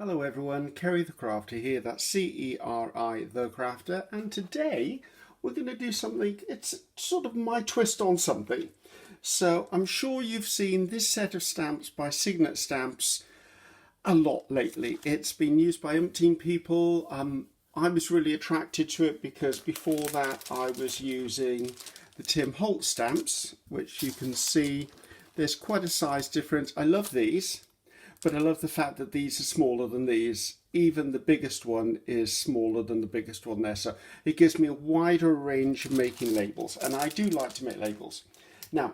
Hello everyone, Ceri the Crafter here, that's C-E-R-I the Crafter, and today we're going to do something, it's sort of my twist on something. So I'm sure you've seen this set of stamps by Signet Stamps a lot lately. It's been used by umpteen people. I was really attracted to it because before that I was using the Tim Holtz stamps, which you can see there's quite a size difference. I love these. But I love the fact that these are smaller than these. Even the biggest one is smaller than the biggest one there. So it gives me a wider range of making labels. And I do like to make labels. Now,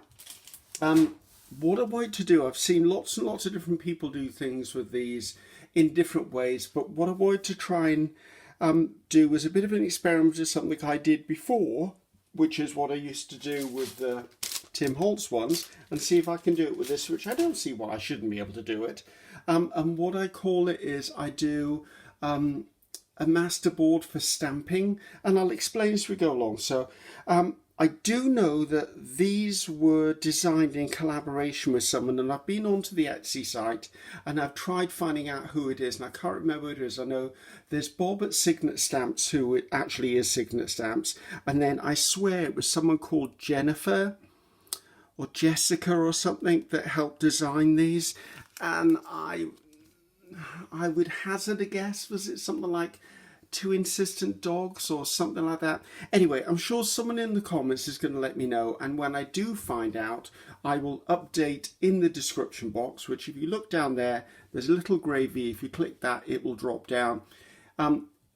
what I want to do, I've seen lots and lots of different people do things with these in different ways. But what I wanted to try and do was a bit of an experiment of something I did before, which is what I used to do with the Tim Holtz ones, and see if I can do it with this, which I don't see why I shouldn't be able to do it. And what I call it is I do a masterboard for stamping, and I'll explain as we go along. So I do know that these were designed in collaboration with someone, and I've been onto the Etsy site and I've tried finding out who it is, and I can't remember who it is. I know there's Bob at Signet Stamps, who it actually is Signet Stamps, and then I swear it was someone called Jennifer or Jessica or something that helped design these. And I would hazard a guess, was it something like Two Insistent Dogs or something like that? Anyway, I'm sure someone in the comments is going to let me know, and when I do find out, I will update in the description box, which if you look down there, there's a little grey V. If you click that, it will drop down.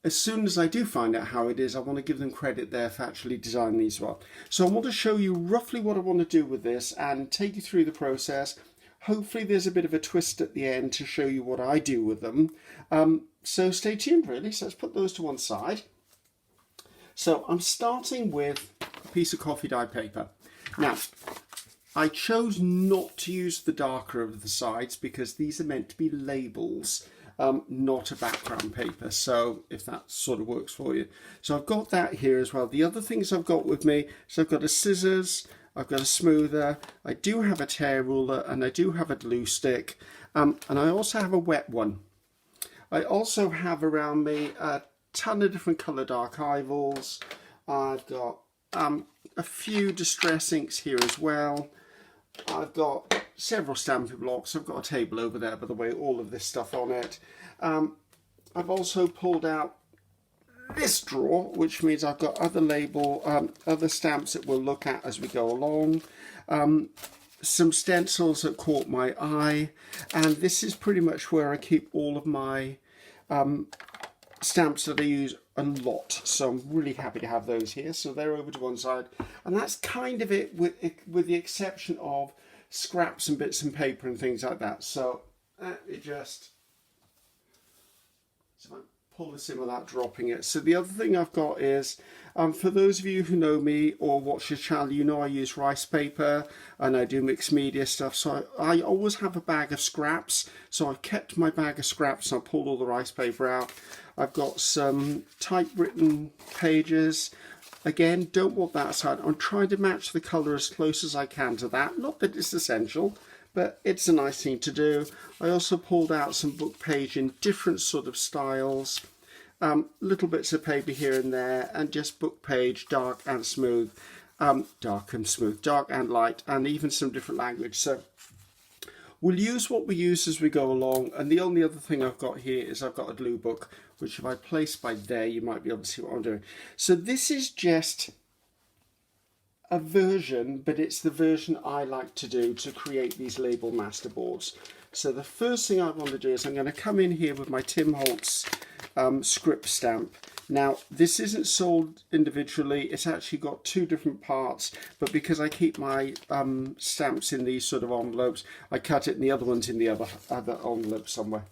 As soon as I do find out how it is, I want to give them credit there for actually designing these well. So I want to show you roughly what I want to do with this and take you through the process. Hopefully there's a bit of a twist at the end to show you what I do with them. So stay tuned really. So let's put those to one side. So I'm starting with a piece of coffee dye paper. Now, I chose not to use the darker of the sides because these are meant to be labels. Not a background paper, so if that sort of works for you. So I've got that here as well. The other things I've got with me, so I've got a scissors, I've got a smoother, I do have a tear ruler, and I do have a glue stick, and I also have a wet one. I also have around me a ton of different coloured archivals. I've got a few distress inks here as well. I've got several stamping blocks. I've got a table over there, by the way, all of this stuff on it. I've also pulled out this drawer, which means I've got other stamps that we'll look at as we go along. Some stencils that caught my eye, and this is pretty much where I keep all of my stamps that I use a lot, so I'm really happy to have those here. So they're over to one side, and that's kind of it, with the exception of scraps and bits and paper and things like that. So let me just pull this in without dropping it. So the other thing I've got is, for those of you who know me or watch this channel, you know I use rice paper and I do mixed media stuff. So I always have a bag of scraps. So I've kept my bag of scraps and I pulled all the rice paper out. I've got some typewritten pages. Again, don't want that aside. I'm trying to match the colour as close as I can to that. Not that it's essential, but it's a nice thing to do. I also pulled out some book page in different sort of styles. Little bits of paper here and there, and just book page, dark and smooth. Dark and light, and even some different language. So we'll use what we use as we go along. And the only other thing I've got here is I've got a glue book, which if I place by there, you might be able to see what I'm doing. So this is just a version, but it's the version I like to do to create these label masterboards. So the first thing I want to do is I'm going to come in here with my Tim Holtz script stamp. Now this isn't sold individually, it's actually got two different parts, but because I keep my stamps in these sort of envelopes, I cut it and the other one's in the other envelope somewhere.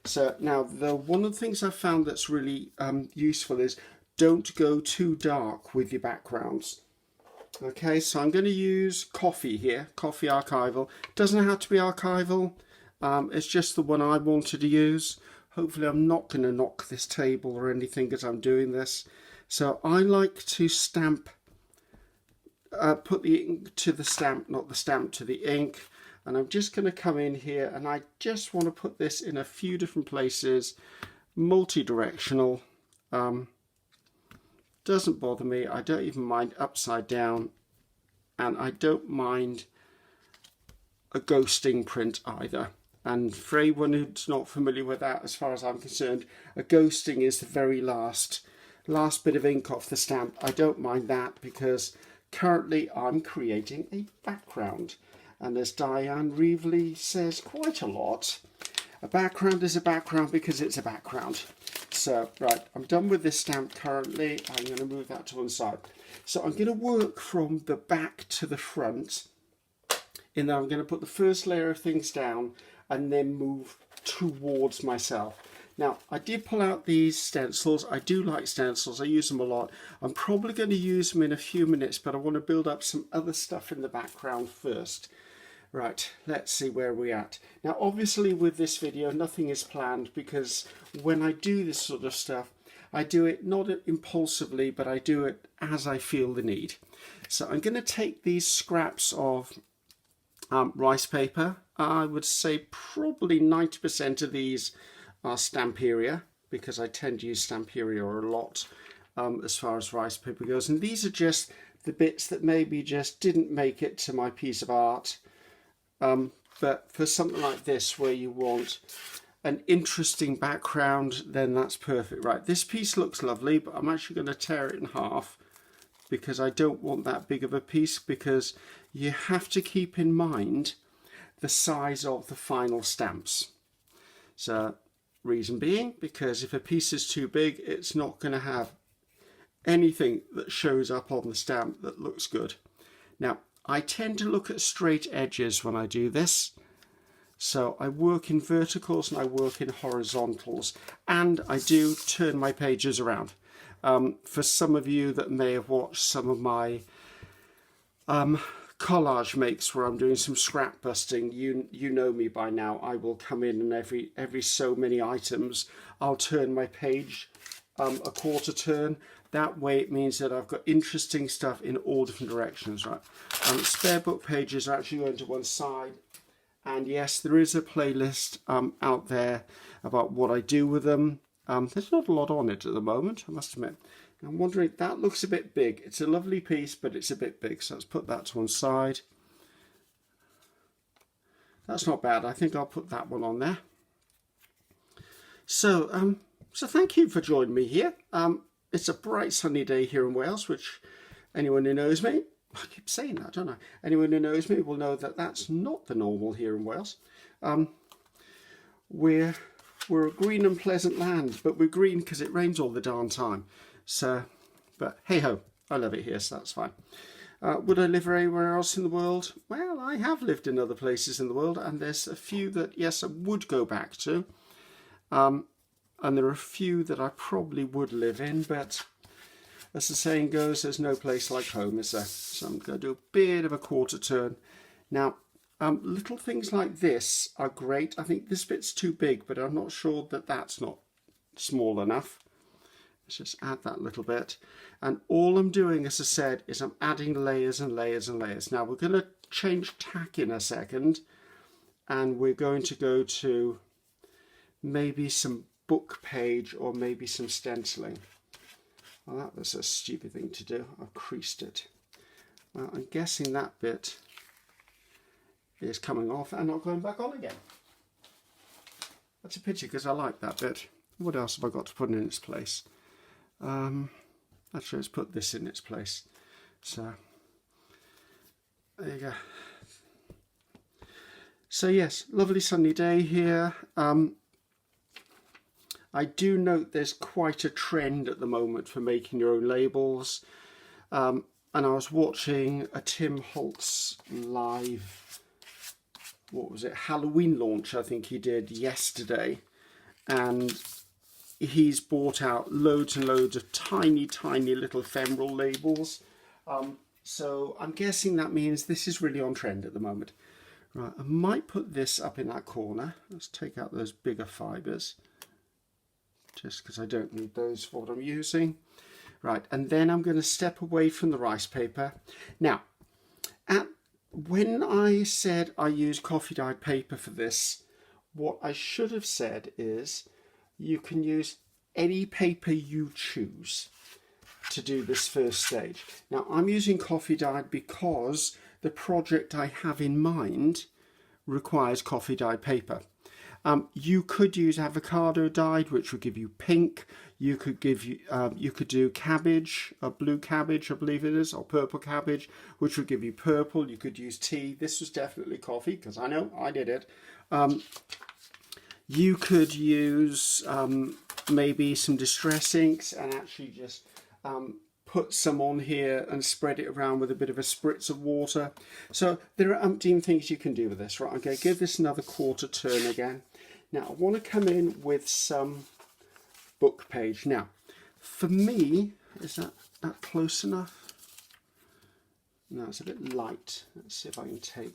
So now one of the things I've found that's really useful is don't go too dark with your backgrounds. Okay, so I'm going to use coffee here, coffee archival. Doesn't have to be archival, it's just the one I wanted to use. Hopefully I'm not going to knock this table or anything as I'm doing this. So I like to stamp, put the ink to the stamp, not the stamp to the ink. And I'm just going to come in here and I just want to put this in a few different places, multi-directional. Doesn't bother me. I don't even mind upside down, and I don't mind a ghosting print either. And for anyone who's not familiar with that, as far as I'm concerned, a ghosting is the very last bit of ink off the stamp. I don't mind that because currently I'm creating a background. And as Diane Reevely says quite a lot, a background is a background because it's a background. So, right, I'm done with this stamp currently. I'm going to move that to one side. So I'm going to work from the back to the front. And then I'm going to put the first layer of things down and then move towards myself. Now, I did pull out these stencils. I do like stencils. I use them a lot. I'm probably going to use them in a few minutes, but I want to build up some other stuff in the background first. Right, let's see where we're at. Now, obviously with this video, nothing is planned because when I do this sort of stuff, I do it not impulsively, but I do it as I feel the need. So I'm going to take these scraps of rice paper. I would say probably 90% of these are Stamperia because I tend to use Stamperia a lot as far as rice paper goes. And these are just the bits that maybe just didn't make it to my piece of art. But for something like this where you want an interesting background, then that's perfect. Right, this piece looks lovely, but I'm actually going to tear it in half because I don't want that big of a piece, because you have to keep in mind the size of the final stamps. So reason being, because if a piece is too big, it's not going to have anything that shows up on the stamp that looks good. Now, I tend to look at straight edges when I do this. So I work in verticals and I work in horizontals, and I do turn my pages around. For some of you that may have watched some of my collage makes where I'm doing some scrap busting, you know me by now. I will come in and every so many items I'll turn my page a quarter turn. That way it means that I've got interesting stuff in all different directions, right? Spare book pages are actually going to one side. And yes, there is a playlist out there about what I do with them. There's not a lot on it at the moment, I must admit. I'm wondering, that looks a bit big. It's a lovely piece, but it's a bit big. So let's put that to one side. That's not bad. I think I'll put that one on there. So, so thank you for joining me here. It's a bright sunny day here in Wales, which anyone who knows me, I keep saying that, don't I? Anyone who knows me will know that that's not the normal here in Wales. We're a green and pleasant land, but we're green because it rains all the darn time. So, but hey ho, I love it here, so that's fine. Would I live anywhere else in the world? Well, I have lived in other places in the world, and there's a few that, yes, I would go back to. And there are a few that I probably would live in, but as the saying goes, there's no place like home, is there? So I'm going to do a bit of a quarter turn. Now, little things like this are great. I think this bit's too big, but I'm not sure that that's not small enough. Let's just add that little bit. And all I'm doing, as I said, is I'm adding layers and layers and layers. Now, we're going to change tack in a second, and we're going to go to maybe some book page or maybe some stenciling. Well, that was a stupid thing to do. I've creased it. Well, I'm guessing that bit is coming off and not going back on again. That's a pity because I like that bit. What else have I got to put in its place? Actually, let's put this in its place. So, there you go. So yes, lovely sunny day here. I do note there's quite a trend at the moment for making your own labels. And I was watching a Tim Holtz live, what was it, Halloween launch I think he did yesterday. And he's bought out loads and loads of tiny, tiny little ephemeral labels. So I'm guessing that means this is really on trend at the moment. Right, I might put this up in that corner. Let's take out those bigger fibres, just because I don't need those for what I'm using. Right, and then I'm going to step away from the rice paper. Now, at when I said I use coffee dyed paper for this, what I should have said is you can use any paper you choose to do this first stage. Now I'm using coffee dyed because the project I have in mind requires coffee dyed paper. You could use avocado dyed, which would give you pink. You could do cabbage, a blue cabbage, I believe it is, or purple cabbage, which would give you purple. You could use tea. This was definitely coffee because I know I did it. You could use maybe some distress inks and actually just put some on here and spread it around with a bit of a spritz of water. So there are umpteen things you can do with this. Right, I'm going to give this another quarter turn again. Now I want to come in with some book page. Now for me, is that close enough? No, it's a bit light. Let's see if I can take...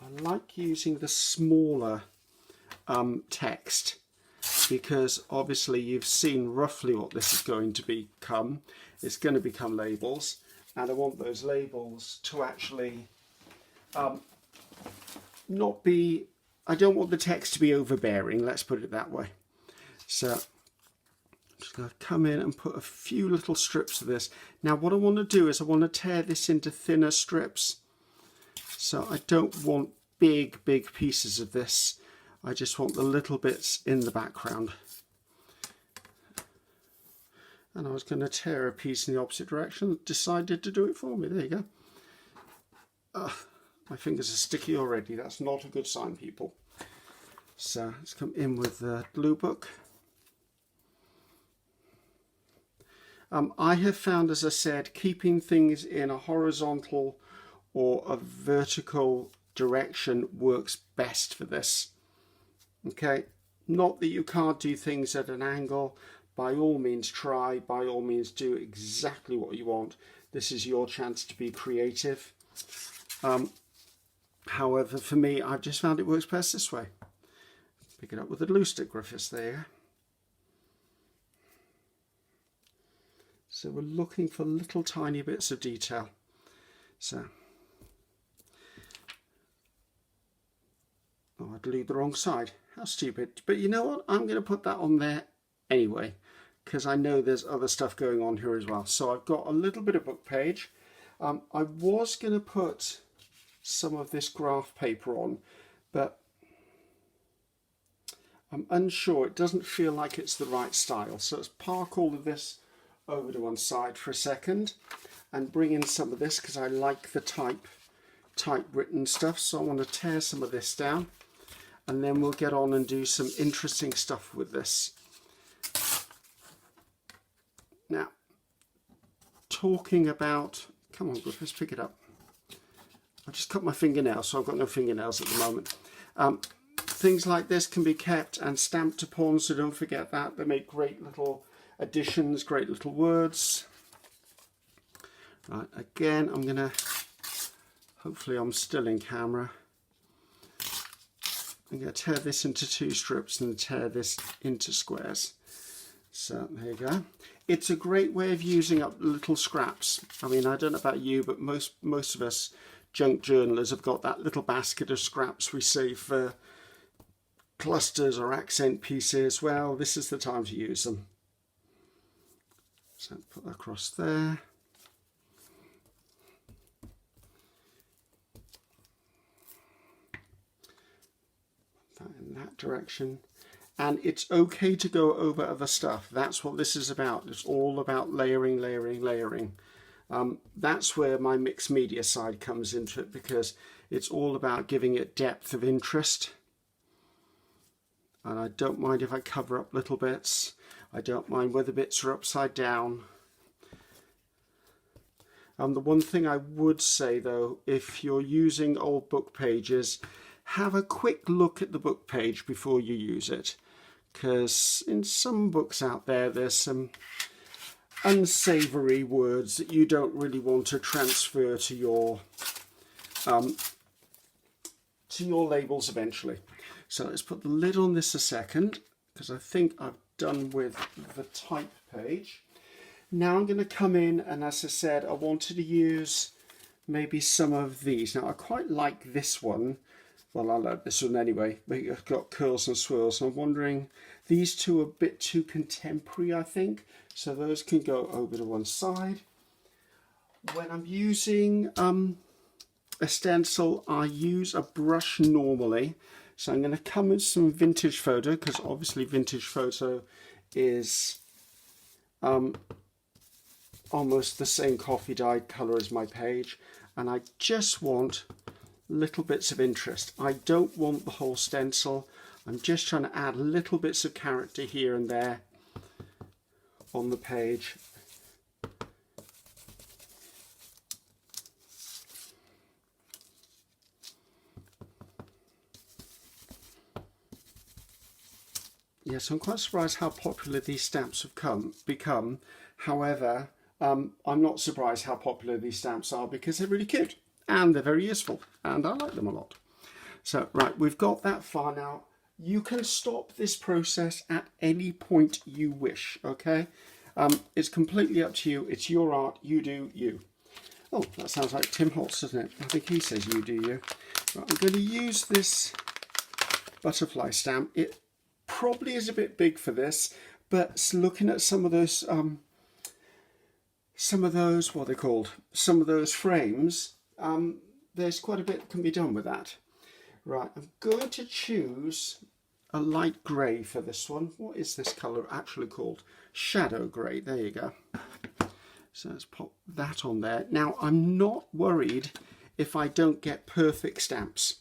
I like using the smaller text because obviously you've seen roughly what this is going to become. It's going to become labels, and I want those labels to actually not be... I don't want the text to be overbearing, let's put it that way. So I'm just going to come in and put a few little strips of this. Now what I want to do is I want to tear this into thinner strips. So I don't want big pieces of this. I just want the little bits in the background. And I was going to tear a piece in the opposite direction, decided to do it for me. There you go. My fingers are sticky already. That's not a good sign, people. So let's come in with the blue book. I have found, as I said, keeping things in a horizontal or a vertical direction works best for this. Okay, not that you can't do things at an angle. By all means try, by all means do exactly what you want. This is your chance to be creative. However, for me, I've just found it works best this way. Pick it up with a glue stick, Griffiths, there. So we're looking for little tiny bits of detail. So, oh, I glued the wrong side. How stupid. But you know what? I'm going to put that on there anyway, because I know there's other stuff going on here as well. So I've got a little bit of book page. I was going to put some of this graph paper on, but I'm unsure. It doesn't feel like it's the right style. So let's park all of this over to one side for a second and bring in some of this because I like the typewritten stuff. So I want to tear some of this down, and then we'll get on and do some interesting stuff with this. Now, talking about, come on Griffiths, pick it up. I just cut my fingernail, so I've got no fingernails at the moment. Things like this can be kept and stamped upon, so don't forget that. They make great little additions, great little words. Right, again, I'm going to, hopefully I'm still in camera. I'm going to tear this into 2 strips and tear this into squares. So there you go. It's a great way of using up little scraps. I mean, I don't know about you, but most of us junk journalers have got that little basket of scraps we save for clusters or accent pieces. Well, this is the time to use them. So put that across there. That in that direction. And it's okay to go over other stuff. That's what this is about. It's all about layering, layering, layering. That's where my mixed media side comes into it, because it's all about giving it depth of interest. And I don't mind if I cover up little bits. I don't mind whether bits are upside down. The one thing I would say though, if you're using old book pages, have a quick look at the book page before you use it. Because in some books out there, there's some unsavory words that you don't really want to transfer to your labels eventually. So let's put the lid on this a second, because I think I've done with the type page. Now I'm going to come in, and as I said, I wanted to use maybe some of these. Now I quite like this one. Well, I like this one anyway, but it's got curls and swirls. So I'm wondering, these two are a bit too contemporary, I think. So those can go over to one side. When I'm using a stencil, I use a brush normally. So I'm going to come with some vintage photo, because obviously vintage photo is almost the same coffee dyed colour as my page. And I just want little bits of interest. I don't want the whole stencil. I'm just trying to add little bits of character here and there on the page. Yes, I'm quite surprised how popular these stamps have become. However, I'm not surprised how popular these stamps are, because they're really cute and they're very useful and I like them a lot. So, right, we've got that far now. You can stop this process at any point you wish, okay? It's completely up to you. It's your art. You do you. Oh, that sounds like Tim Holtz, doesn't it? I think he says you do you. Right, I'm going to use this butterfly stamp. It probably is a bit big for this, but looking at some of those, what are they called? Some of those frames, there's quite a bit can be done with that. Right, I'm going to choose a light grey for this one. What is this colour actually called? Shadow grey. There you go. So let's pop that on there. Now, I'm not worried if I don't get perfect stamps.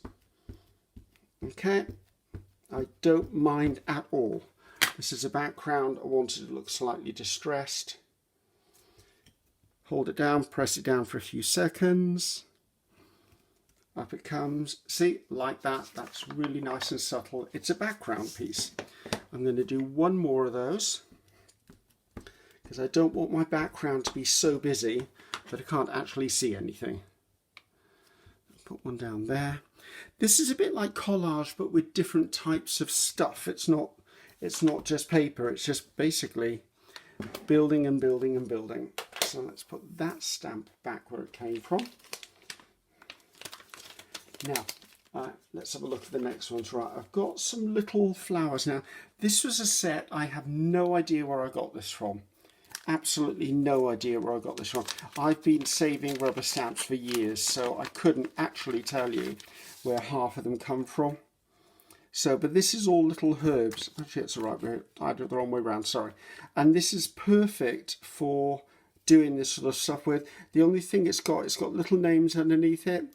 Okay, I don't mind at all. This is a background. I want it to look slightly distressed. Hold it down, press it down for a few seconds. Up it comes. See, like that. That's really nice and subtle. It's a background piece. I'm going to do one more of those, because I don't want my background to be so busy that I can't actually see anything. Put one down there. This is a bit like collage, but with different types of stuff. It's not just paper. It's just basically building and building and building. So let's put that stamp back where it came from. Now, let's have a look at the next ones. Right, I've got some little flowers. Now, this was a set. I have no idea where I got this from. Absolutely no idea where I got this from. I've been saving rubber stamps for years, so I couldn't actually tell you where half of them come from. So, but this is all little herbs. Actually, it's the right way. I did it the wrong way around, sorry. And this is perfect for doing this sort of stuff with. The only thing it's got little names underneath it.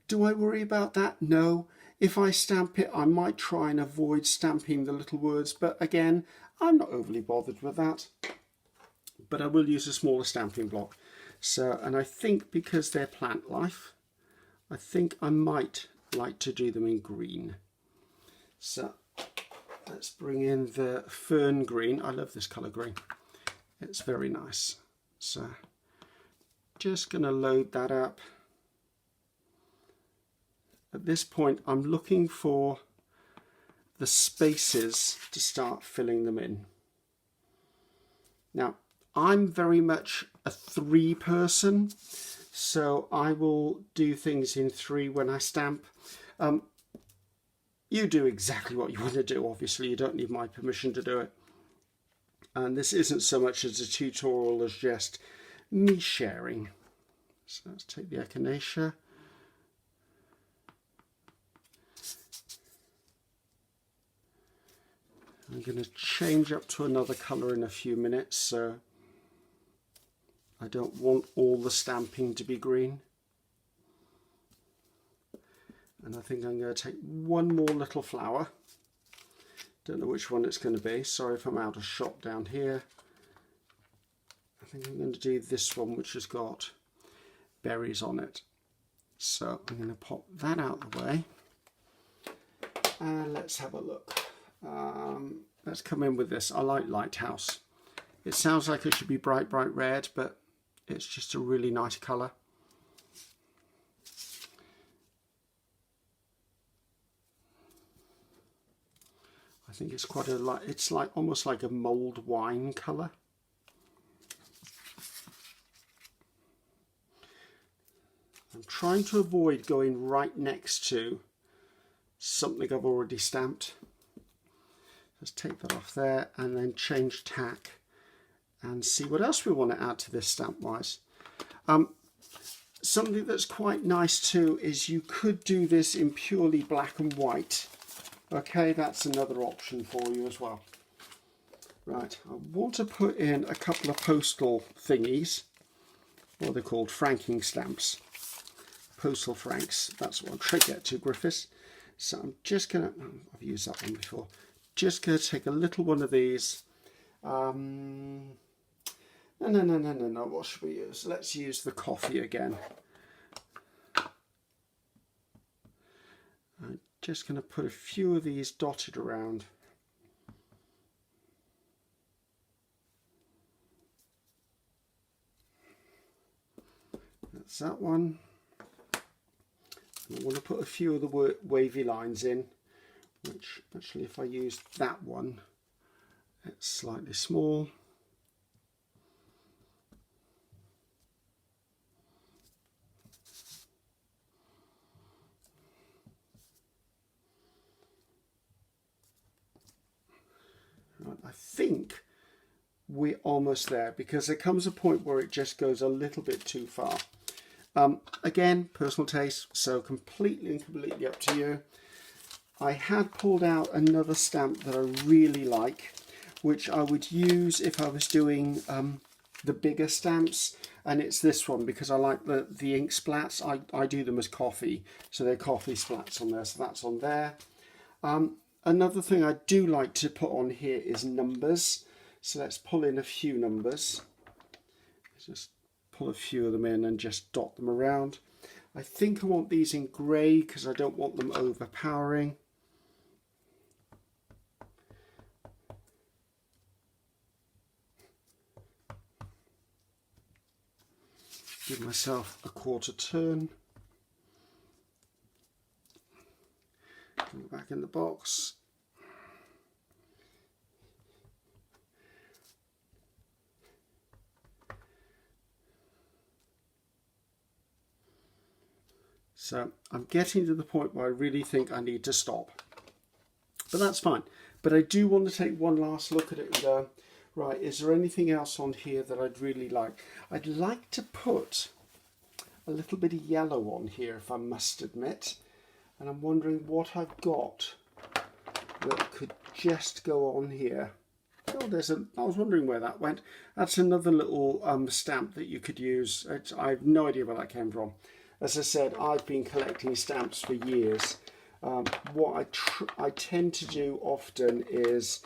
Do I worry about that? No. If I stamp it, I might try and avoid stamping the little words, but again, I'm not overly bothered with that. But I will use a smaller stamping block. So, and I think because they're plant life, I think I might like to do them in green. So let's bring in the fern green. I love this colour green. It's very nice. So just going to load that up. At this point, I'm looking for the spaces to start filling them in. Now, I'm very much a 3 person, so I will do things in 3 when I stamp. You do exactly what you want to do, obviously. You don't need my permission to do it. And this isn't so much as a tutorial as just me sharing. So let's take the echinacea. I'm going to change up to another colour in a few minutes, so I don't want all the stamping to be green. And I think I'm going to take one more little flower. Don't know which one it's going to be. Sorry if I'm out of shot down here. I think I'm going to do this one, which has got berries on it. So I'm going to pop that out of the way. And let's have a look. Let's come in with this. I like Lighthouse. It sounds like it should be bright red, but it's just a really nice colour. I think it's quite it's like almost like a mulled wine colour. trying to avoid going right next to something I've already stamped. Let's take that off there and then change tack and see what else we want to add to this stamp wise. Something that's quite nice too is you could do this in purely black and white. Okay, that's another option for you as well. Right, I want to put in a couple of postal thingies. What are they called? Franking stamps. Postal franks. That's what I'm trying to get to, Griffiths. So I'm just going to, I've used that one before. Just going to take a little one of these. No. What should we use? Let's use the coffee again. I'm just going to put a few of these dotted around. That's that one. And I want to put a few of the wavy lines in, which actually if I use that one, it's slightly small. Right, I think we're almost there because there comes a point where it just goes a little bit too far. Again, personal taste, so completely up to you. I had pulled out another stamp that I really like, which I would use if I was doing the bigger stamps, and it's this one because I like the ink splats. I do them as coffee, so they're coffee splats on there, so that's on there. Another thing I do like to put on here is numbers, so let's pull in a few numbers. Just pull a few of them in and just dot them around. I think I want these in grey because I don't want them overpowering. Give myself a quarter turn. Put it back in the box. So I'm getting to the point where I really think I need to stop. But that's fine. But I do want to take one last look at it and go, right, is there anything else on here that I'd really like? I'd like to put a little bit of yellow on here, if I must admit. And I'm wondering what I've got that could just go on here. Oh, I was wondering where that went. That's another little stamp that you could use. I have no idea where that came from. As I said, I've been collecting stamps for years. What I tend to do often is,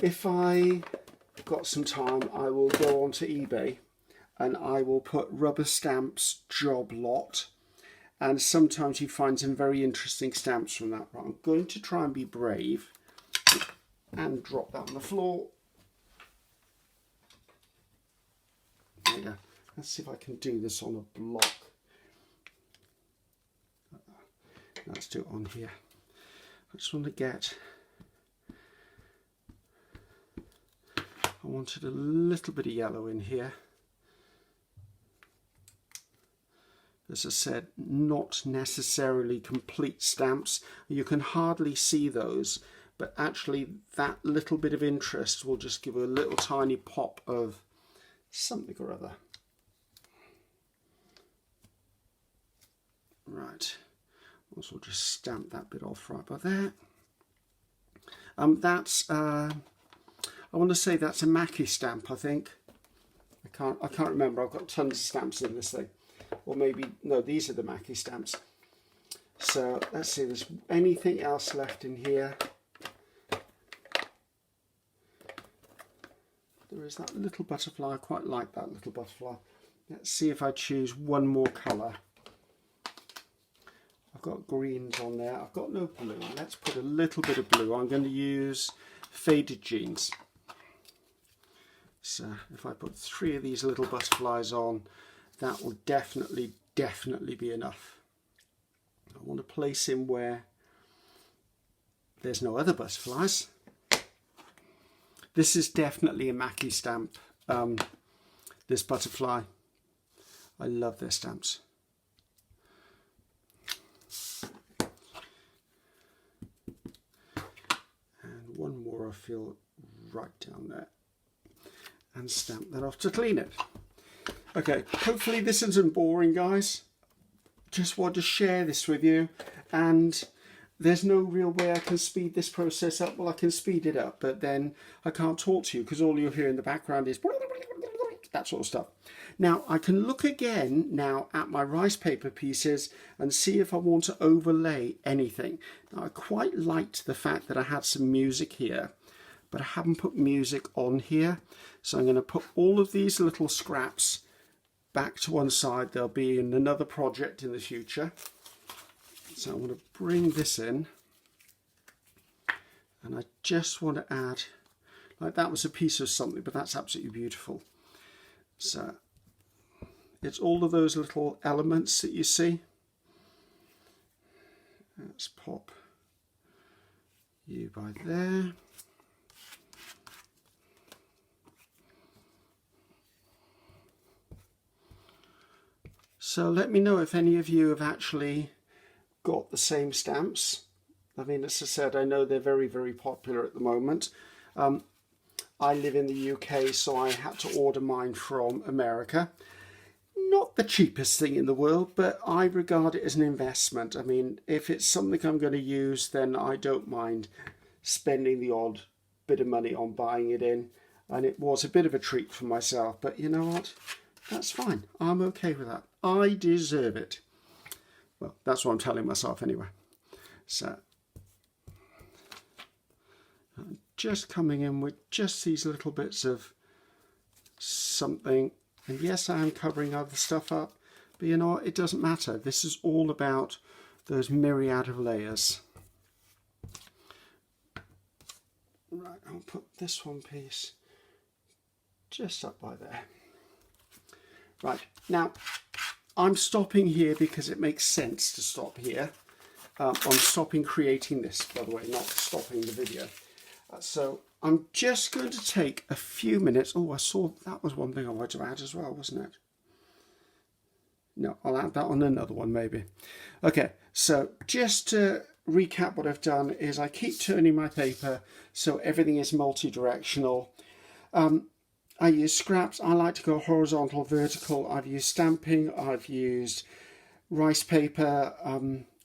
if I got some time, I will go onto eBay and I will put rubber stamps job lot. And sometimes you find some very interesting stamps from that. But I'm going to try and be brave and drop that on the floor. There you go. Let's see if I can do this on a block. Let's do it on here. I just want to get, I wanted a little bit of yellow in here. As I said, not necessarily complete stamps. You can hardly see those, but actually that little bit of interest will just give a little tiny pop of something or other. Right. Also just stamp that bit off right by there. I want to say that's a Mackie stamp, I think. I can't remember. I've got tons of stamps in this thing. Or maybe, no, these are the Mackie stamps. So let's see, there's anything else left in here. There is that little butterfly. I quite like that little butterfly. Let's see if I choose one more colour. I've got greens on there. I've got no blue. Let's put a little bit of blue. I'm going to use Faded Jeans. So if I put 3 of these little butterflies on, that will definitely be enough. I want to place him where there's no other butterflies. This is definitely a Mackie stamp, this butterfly. I love their stamps. one more I feel right down there, and stamp that off to clean it. Okay, hopefully this isn't boring, guys. Just want to share this with you, and there's no real way I can speed this process up. Well, I can speed it up, but then I can't talk to you because all you'll hear in the background is that sort of stuff. Now, I can look again now at my rice paper pieces and see if I want to overlay anything. Now, I quite liked the fact that I had some music here, but I haven't put music on here. So I'm going to put all of these little scraps back to one side. They'll be in another project in the future. So I want to bring this in, and I just want to add, like that was a piece of something, but that's absolutely beautiful. So it's all of those little elements that you see. Let's pop you by there. So let me know if any of you have actually got the same stamps. I mean, as I said, I know they're very, very popular at the moment. I live in the UK, so I had to order mine from America. Not the cheapest thing in the world, but I regard it as an investment. I mean, if it's something I'm going to use, then I don't mind spending the odd bit of money on buying it in. And it was a bit of a treat for myself, but you know what? That's fine. I'm okay with that. I deserve it. Well, that's what I'm telling myself anyway. So I'm just coming in with just these little bits of something. And yes, I am covering other stuff up, but you know what? It doesn't matter. This is all about those myriad of layers. Right, I'll put this one piece just up by there. Right, now I'm stopping here because it makes sense to stop here. I'm stopping creating this, by the way, not stopping the video. So I'm just going to take a few minutes. Oh, I saw that was one thing I wanted to add as well, wasn't it? No, I'll add that on another one maybe. Okay, so just to recap what I've done is I keep turning my paper so everything is multi-directional. I use scraps. I like to go horizontal, vertical. I've used stamping. I've used rice paper.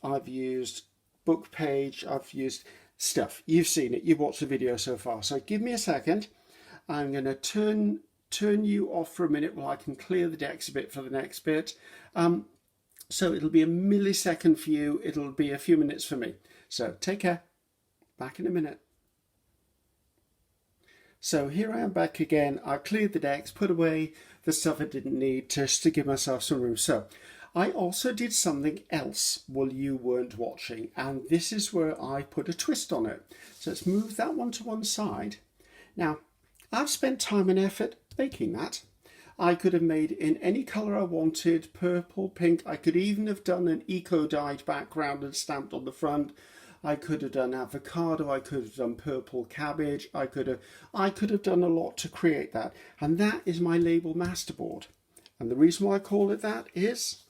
I've used book page. I've used stuff. You've seen it. You've watched the video so far. So give me a second. I'm going to turn you off for a minute while I can clear the decks a bit for the next bit. So it'll be a millisecond for you. It'll be a few minutes for me. So take care. Back in a minute. So here I am back again. I've cleared the decks, put away the stuff I didn't need just to give myself some room. So I also did something else while you weren't watching, and this is where I put a twist on it. So let's move that one to one side. Now, I've spent time and effort making that. I could have made in any colour I wanted, purple, pink. I could even have done an eco-dyed background and stamped on the front. I could have done avocado, I could have done purple cabbage, I could have done a lot to create that. And that is my label Masterboard. And the reason why I call it that is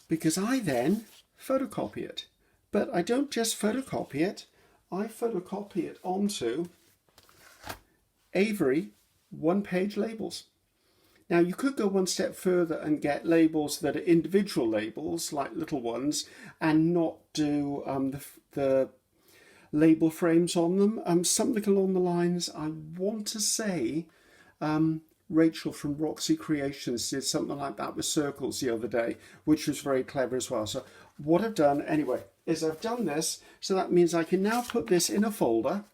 because I then photocopy it. But I don't just photocopy it, I photocopy it onto Avery one-page labels. Now you could go one step further and get labels that are individual labels, like little ones, and not do the label frames on them. Something along the lines, I want to say, Rachel from Roxy Creations did something like that with circles the other day, which was very clever as well. So what I've done anyway is I've done this, so that means I can now put this in a folder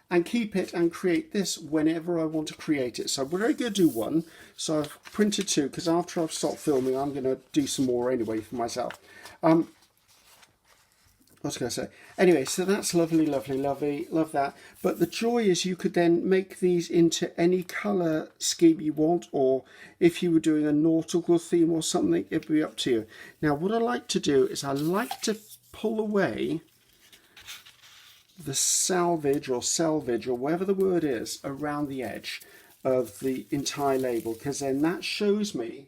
and keep it and create this whenever I want to create it. So we're going to do one. So I've printed two, because after I've stopped filming, I'm going to do some more anyway for myself. What was I going to say? Anyway, so that's lovely, lovely, lovely. Love that. But the joy is you could then make these into any colour scheme you want, or if you were doing a nautical theme or something, it'd be up to you. Now, what I like to do is I like to pull away the selvage or whatever the word is around the edge of the entire label, because then that shows me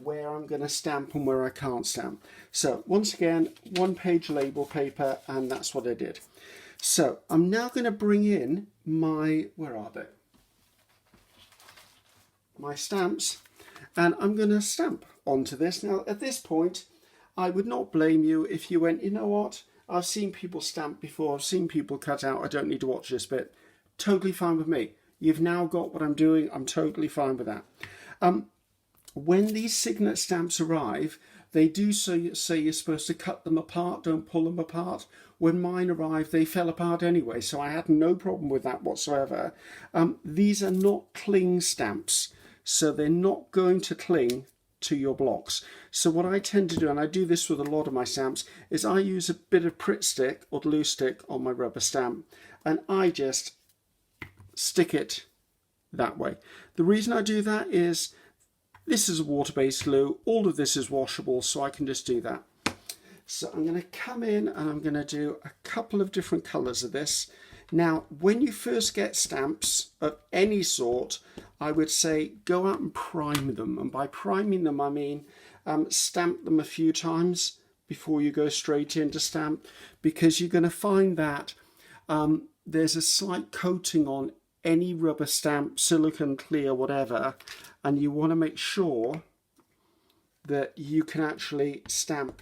where I'm going to stamp and where I can't stamp. So once again, one page label paper, and that's what I did. So I'm now going to bring in where are they? My stamps, and I'm going to stamp onto this. Now at this point I would not blame you if you went, you know what, I've seen people stamp before, I've seen people cut out, I don't need to watch this bit. Totally fine with me. You've now got what I'm doing, I'm totally fine with that. When these Signet stamps arrive, they do say you're supposed to cut them apart, don't pull them apart. When mine arrived, they fell apart anyway, so I had no problem with that whatsoever. These are not cling stamps, so they're not going to cling to your blocks. So what I tend to do, and I do this with a lot of my stamps, is I use a bit of Pritt stick or glue stick on my rubber stamp, and I just stick it that way. The reason I do that is this is a water-based glue, all of this is washable, so I can just do that. So I'm going to come in and I'm going to do a couple of different colours of this. Now, when you first get stamps of any sort, I would say go out and prime them. And by priming them, I mean stamp them a few times before you go straight into stamp, because you're going to find that there's a slight coating on any rubber stamp, silicone, clear, whatever, and you want to make sure that you can actually stamp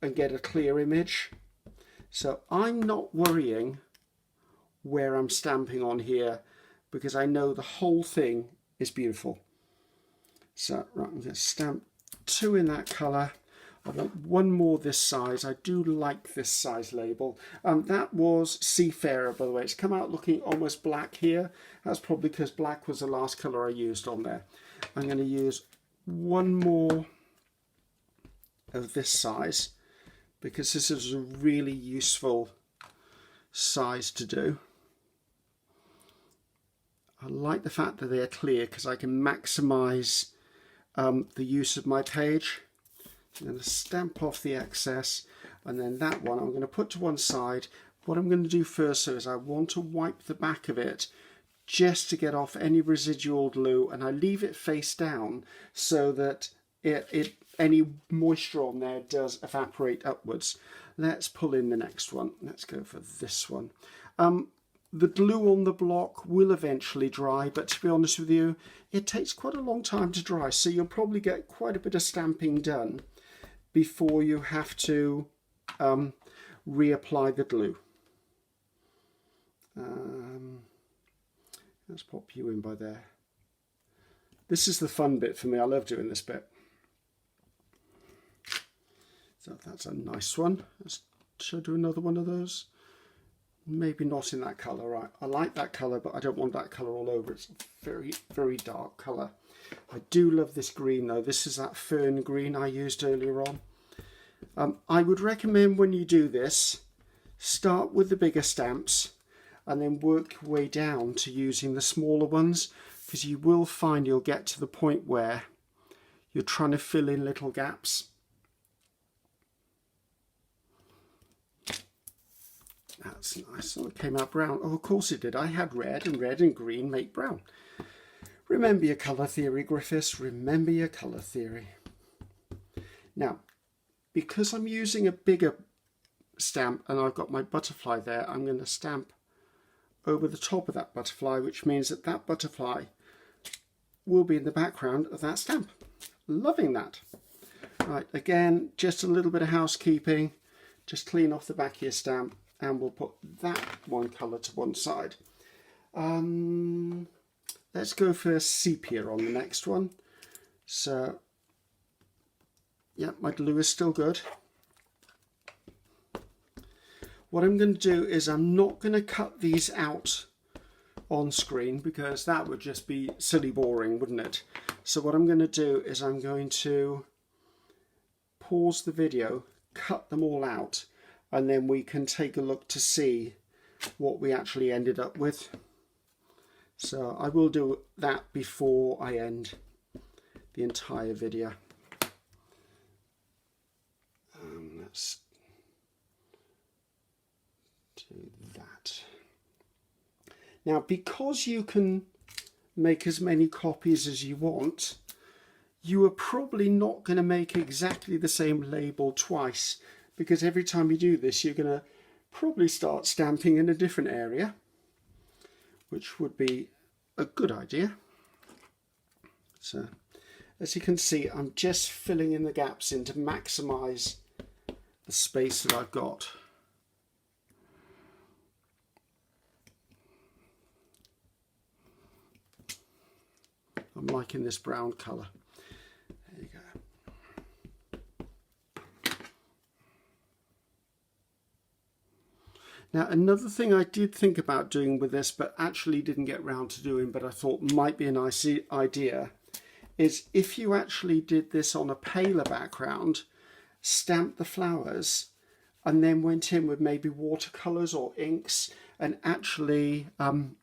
and get a clear image. So I'm not worrying where I'm stamping on here, because I know the whole thing is beautiful. So right, I'm going to stamp 2 in that colour. I want 1 more this size. I do like this size label. That was Seafarer, by the way. It's come out looking almost black here. That's probably because black was the last colour I used on there. I'm going to use 1 more of this size, because this is a really useful size to do. I like the fact that they're clear, because I can maximise the use of my page. I'm going to stamp off the excess, and then that one I'm going to put to one side. What I'm going to do first though is I want to wipe the back of it just to get off any residual glue, and I leave it face down so that any moisture on there does evaporate upwards. Let's pull in the next one. Let's go for this one. The glue on the block will eventually dry, but to be honest with you, it takes quite a long time to dry, so you'll probably get quite a bit of stamping done before you have to reapply the glue. Let's pop you in by there. This is the fun bit for me. I love doing this bit. So that's a nice one. Should I do another one of those? Maybe not in that colour, right? I like that colour, but I don't want that colour all over. It's a very, very dark colour. I do love this green though. This is that fern green I used earlier on. I would recommend when you do this, start with the bigger stamps and then work your way down to using the smaller ones, because you will find you'll get to the point where you're trying to fill in little gaps. That's nice. Oh, it came out brown. Oh, of course it did. I had red, and red and green make brown. Remember your colour theory, Griffiths. Remember your colour theory. Now, because I'm using a bigger stamp and I've got my butterfly there, I'm going to stamp over the top of that butterfly, which means that that butterfly will be in the background of that stamp. Loving that. Right, again, just a little bit of housekeeping. Just clean off the back of your stamp, and we'll put that one colour to one side. Let's go for sepia on the next one. So, yeah, my glue is still good. What I'm going to do is I'm not going to cut these out on screen, because that would just be silly boring, wouldn't it? So what I'm going to do is I'm going to pause the video, cut them all out, and then we can take a look to see what we actually ended up with. So I will do that before I end the entire video. Let's do that. Now, because you can make as many copies as you want, you are probably not going to make exactly the same label twice, because every time you do this, you're going to probably start stamping in a different area. which would be a good idea. So as you can see, I'm just filling in the gaps in to maximise the space that I've got. I'm liking this brown colour. There you go. Now another thing I did think about doing with this, but actually didn't get round to doing, but I thought might be a nice idea, is if you actually did this on a paler background, stamped the flowers, and then went in with maybe watercolours or inks, and actually, what am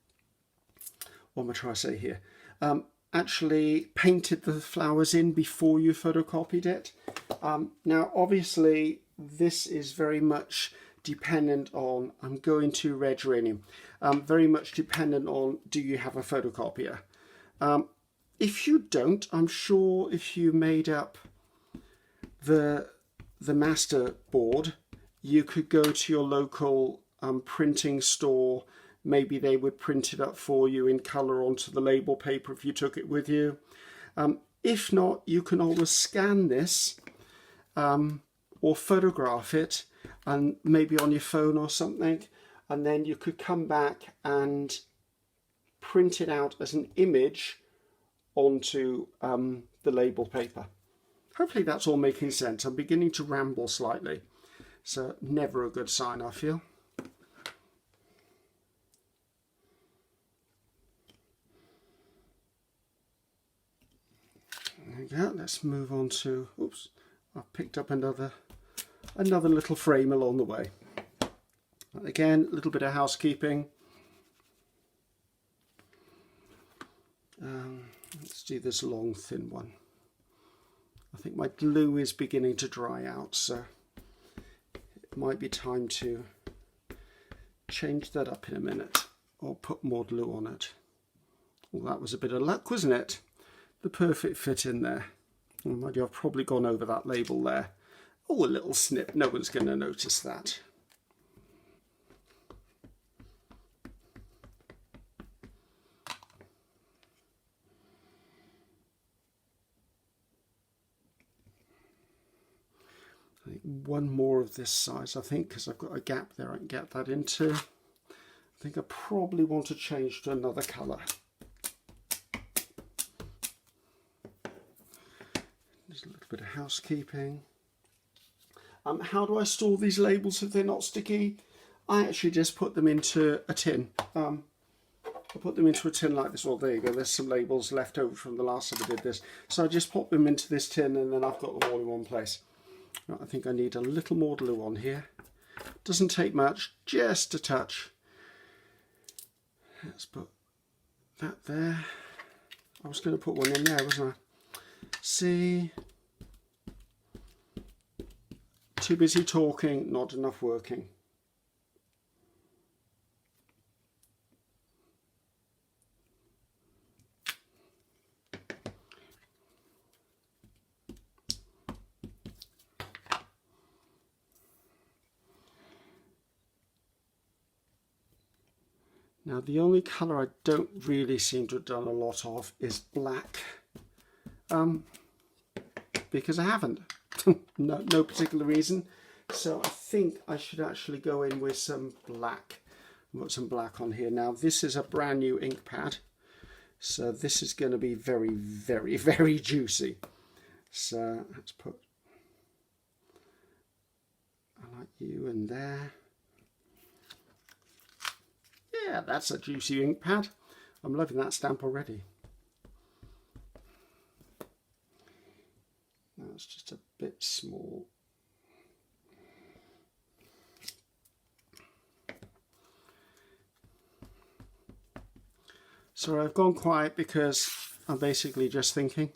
I trying to say here? Actually painted the flowers in before you photocopied it. Now obviously this is very much dependent on, I'm going to red geranium, very much dependent on, do you have a photocopier? If you don't, I'm sure if you made up the Masterboard, you could go to your local printing store. Maybe they would print it up for you in colour onto the label paper if you took it with you. If not, you can always scan this or photograph it, and maybe on your phone or something, and then you could come back and print it out as an image onto the label paper. Hopefully that's all making sense. I'm beginning to ramble slightly, so never a good sign, I feel. There we go. Let's move on to, oops, I've picked up another little frame along the way. Again, a little bit of housekeeping. Let's do this long thin one. I think my glue is beginning to dry out, so it might be time to change that up in a minute or put more glue on it. Well, that was a bit of luck, wasn't it? The perfect fit in there. Oh, mind you, I've probably gone over that label there. Oh, a little snip. No one's going to notice that. I think one more of this size, I think, because I've got a gap there I can get that into. I think I probably want to change to another colour. There's a little bit of housekeeping. How do I store these labels if they're not sticky? I actually just put them into a tin. I put them into a tin like this. Well, there you go. There's some labels left over from the last time I did this. So I just pop them into this tin and then I've got them all in one place. Right, I think I need a little more glue on here. Doesn't take much, just a touch. Let's put that there. I was going to put one in there, wasn't I? See? Too busy talking, not enough working. Now the only colour I don't really seem to have done a lot of is black, because I haven't. No particular reason. So I think I should actually go in with some black. Put some black on here. Now this is a brand new ink pad, so this is going to be very, very, very juicy. So let's put, I like you in there. Yeah, that's a juicy ink pad. I'm loving that stamp already. That's just a bit small. Sorry, I've gone quiet because I'm basically just thinking.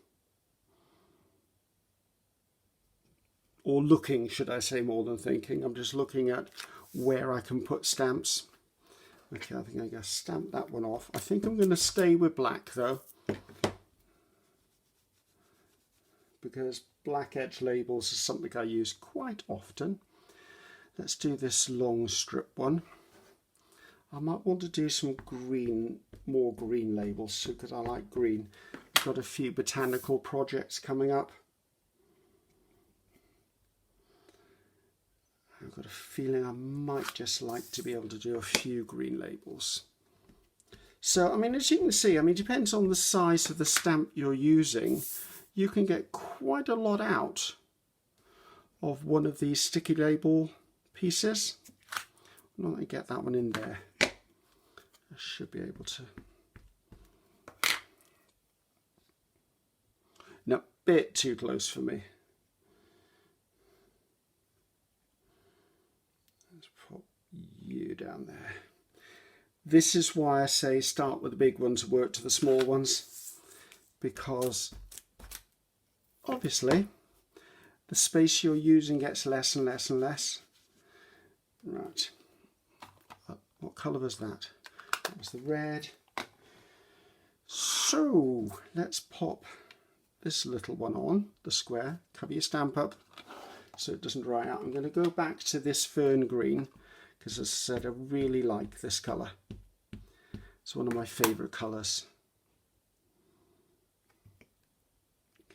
Or looking, should I say, more than thinking. I'm just looking at where I can put stamps. Okay, I think I'm going to stamp that one off. I think I'm going to stay with black though, because black edge labels is something I use quite often. Let's do this long strip one. I might want to do some green, more green labels because I like green. I've got a few botanical projects coming up. I've got a feeling I might just like to be able to do a few green labels. So, I mean, as you can see, I mean, it depends on the size of the stamp you're using. You can get quite a lot out of one of these sticky label pieces. Let me get that one in there. I should be able to. No, bit too close for me. Let's put you down there. This is why I say start with the big ones, work to the small ones, because obviously the space you're using gets less and less and less. Right. What colour was that? That was the red. So let's pop this little one on, the square. Cover your stamp up so it doesn't dry out. I'm going to go back to this fern green because, as I said, I really like this colour. It's one of my favourite colours.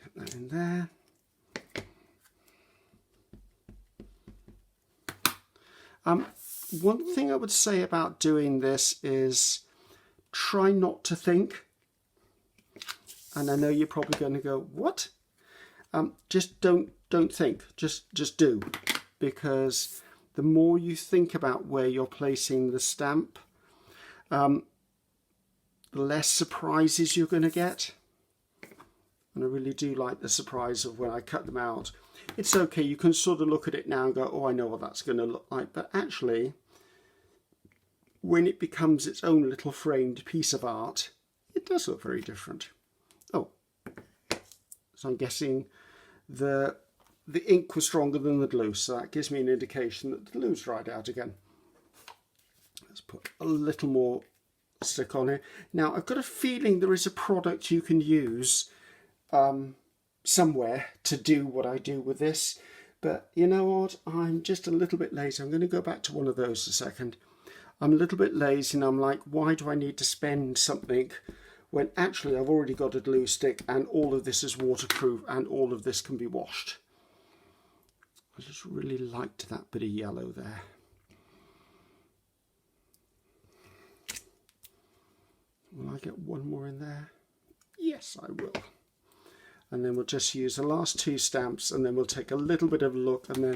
Get that in there. One thing I would say about doing this is try not to think. And I know you're probably going to go, what? Just don't think. Just do. Because the more you think about where you're placing the stamp, the less surprises you're going to get. And I really do like the surprise of when I cut them out. It's okay, you can sort of look at it now and go, oh, I know what that's going to look like. But actually, when it becomes its own little framed piece of art, it does look very different. Oh, so I'm guessing the ink was stronger than the glue, so that gives me an indication that the glue's dried out again. Let's put a little more stick on here. Now, I've got a feeling there is a product you can use somewhere to do what I do with this, but you know what, I'm just a little bit lazy. I'm going to go back to one of those a second. I'm a little bit lazy and I'm like, why do I need to spend something when actually I've already got a glue stick and all of this is waterproof and all of this can be washed. I just really liked that bit of yellow there. Will I get one more in there? Yes, I will. And then we'll just use the last two stamps and then we'll take a little bit of a look, and then,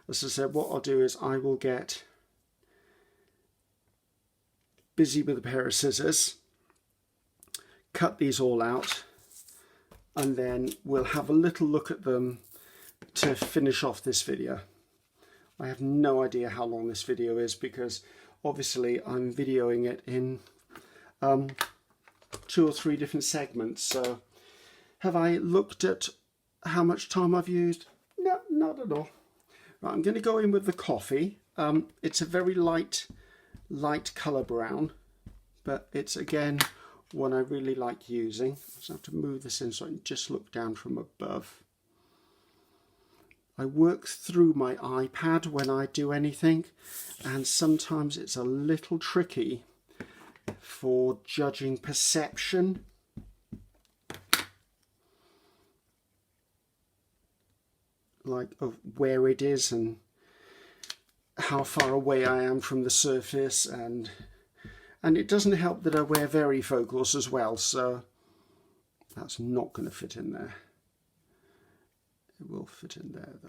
as I said, what I'll do is I will get busy with a pair of scissors, cut these all out, and then we'll have a little look at them to finish off this video. I have no idea how long this video is because obviously I'm videoing it in 2 or 3 different segments. So have I looked at how much time I've used? No, not at all. Right, I'm going to go in with the coffee. It's a very light colour brown, but it's again one I really like using. I just have to move this in so I can just look down from above. I work through my iPad when I do anything, and sometimes it's a little tricky for judging perception. Like of where it is and how far away I am from the surface, and it doesn't help that I wear varifocals as well, so that's not going to fit in there. It will fit in there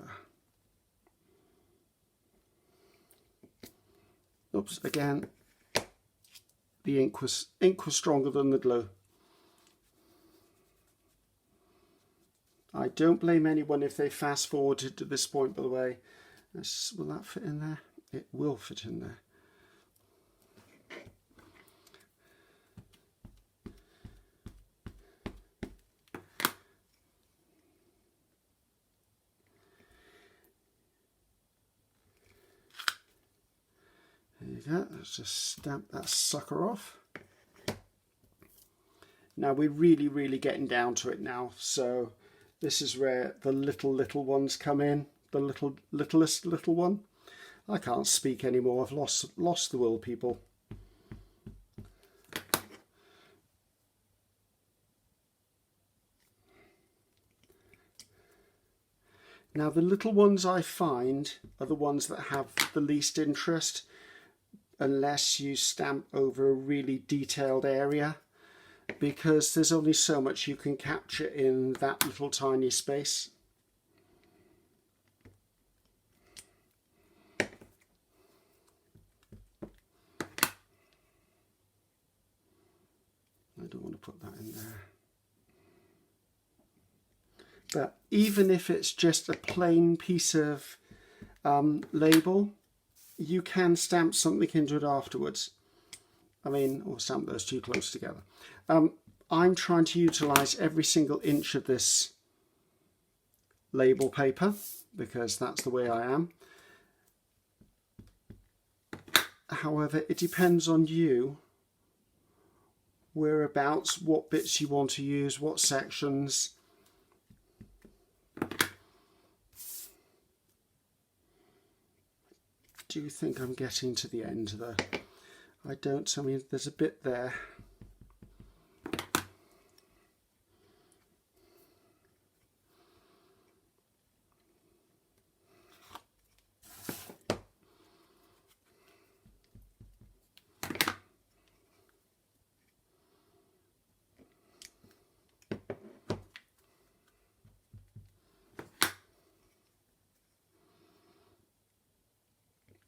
though. Oops, again, the ink was stronger than the glue. I don't blame anyone if they fast forwarded to this point, by the way. Will that fit in there? It will fit in there. There you go. Let's just stamp that sucker off. Now we're really getting down to it now. So this is where the little ones come in. The littlest little one. I can't speak anymore. I've lost the will, people. Now the little ones I find are the ones that have the least interest unless you stamp over a really detailed area, because there's only so much you can capture in that little tiny space. I don't want to put that in there. But even if it's just a plain piece of label, you can stamp something into it afterwards. I mean, or stamp those two close together. I'm trying to utilize every single inch of this label paper because that's the way I am. However, it depends on you, whereabouts, what bits you want to use, what sections. Do you think I'm getting to the end though? I don't. I mean, there's a bit there.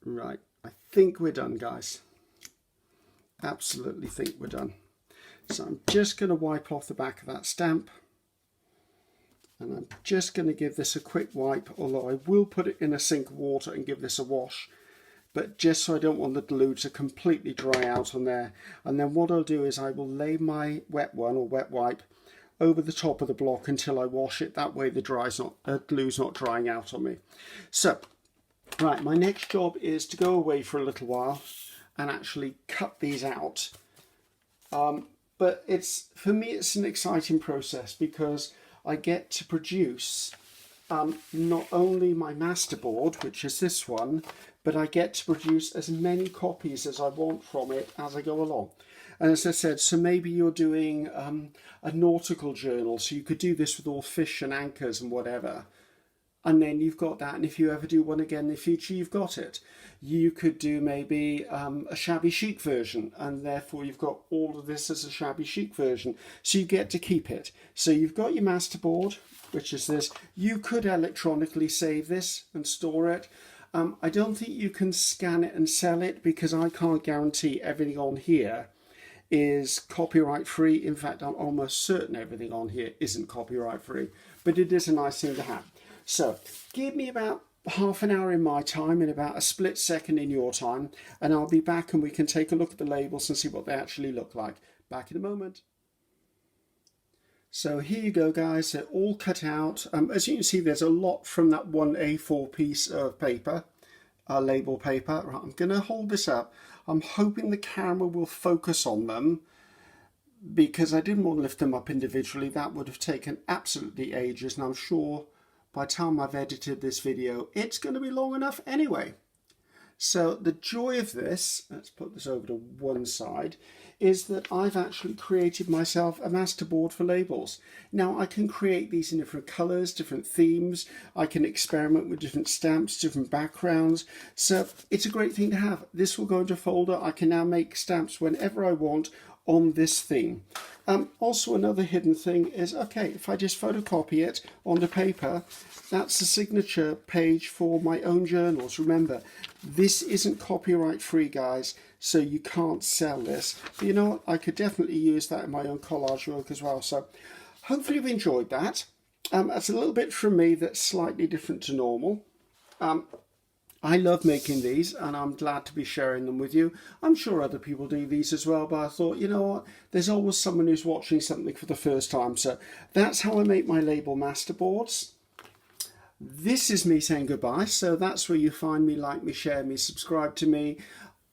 Right, I think we're done, guys. Absolutely think we're done. So I'm just going to wipe off the back of that stamp, and I'm just going to give this a quick wipe, although I will put it in a sink of water and give this a wash, but just so I don't want the glue to completely dry out on there. And then what I'll do is I will lay my wet one or wet wipe over the top of the block until I wash it. That way the glue's not drying out on me. So right, my next job is to go away for a little while and actually cut these out. But for me it's an exciting process because I get to produce not only my masterboard, which is this one, but I get to produce as many copies as I want from it as I go along. And as I said, so maybe you're doing a nautical journal, so you could do this with all fish and anchors and whatever. And then you've got that, and if you ever do one again in the future, you've got it. You could do maybe a shabby chic version, and therefore you've got all of this as a shabby chic version. So you get to keep it. So you've got your masterboard, which is this. You could electronically save this and store it. I don't think you can scan it and sell it because I can't guarantee everything on here is copyright free. In fact, I'm almost certain everything on here isn't copyright free, but it is a nice thing to have. So give me about half an hour in my time and about a split second in your time, and I'll be back and we can take a look at the labels and see what they actually look like. Back in a moment. So here you go, guys. They're all cut out. As you can see, there's a lot from that one A4 piece of paper, label paper. Right, I'm going to hold this up. I'm hoping the camera will focus on them because I didn't want to lift them up individually. That would have taken absolutely ages, and I'm sure by the time I've edited this video, it's going to be long enough anyway. So the joy of this, let's put this over to one side, is that I've actually created myself a masterboard for labels. Now I can create these in different colours, different themes. I can experiment with different stamps, different backgrounds. So it's a great thing to have. This will go into a folder. I can now make stamps whenever I want on this theme. Also another hidden thing is, okay, if I just photocopy it onto paper, that's the signature page for my own journals. Remember, this isn't copyright free, guys, so you can't sell this. But you know what? I could definitely use that in my own collage work as well. So hopefully you've enjoyed that. That's a little bit from me that's slightly different to normal. I love making these and I'm glad to be sharing them with you. I'm sure other people do these as well, but I thought, you know what, there's always someone who's watching something for the first time. So that's how I make my label masterboards. This is me saying goodbye. So that's where you find me, like me, share me, subscribe to me,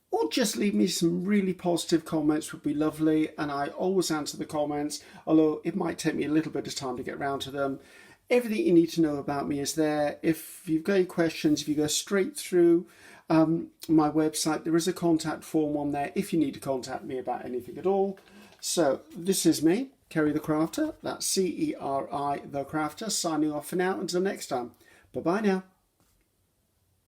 or just leave me some really positive comments would be lovely. And I always answer the comments, although it might take me a little bit of time to get around to them. Everything you need to know about me is there. If you've got any questions, if you go straight through my website, there is a contact form on there if you need to contact me about anything at all. So this is me, Ceri the Crafter. That's C-E-R-I the Crafter, signing off for now. Until next time. Bye bye now.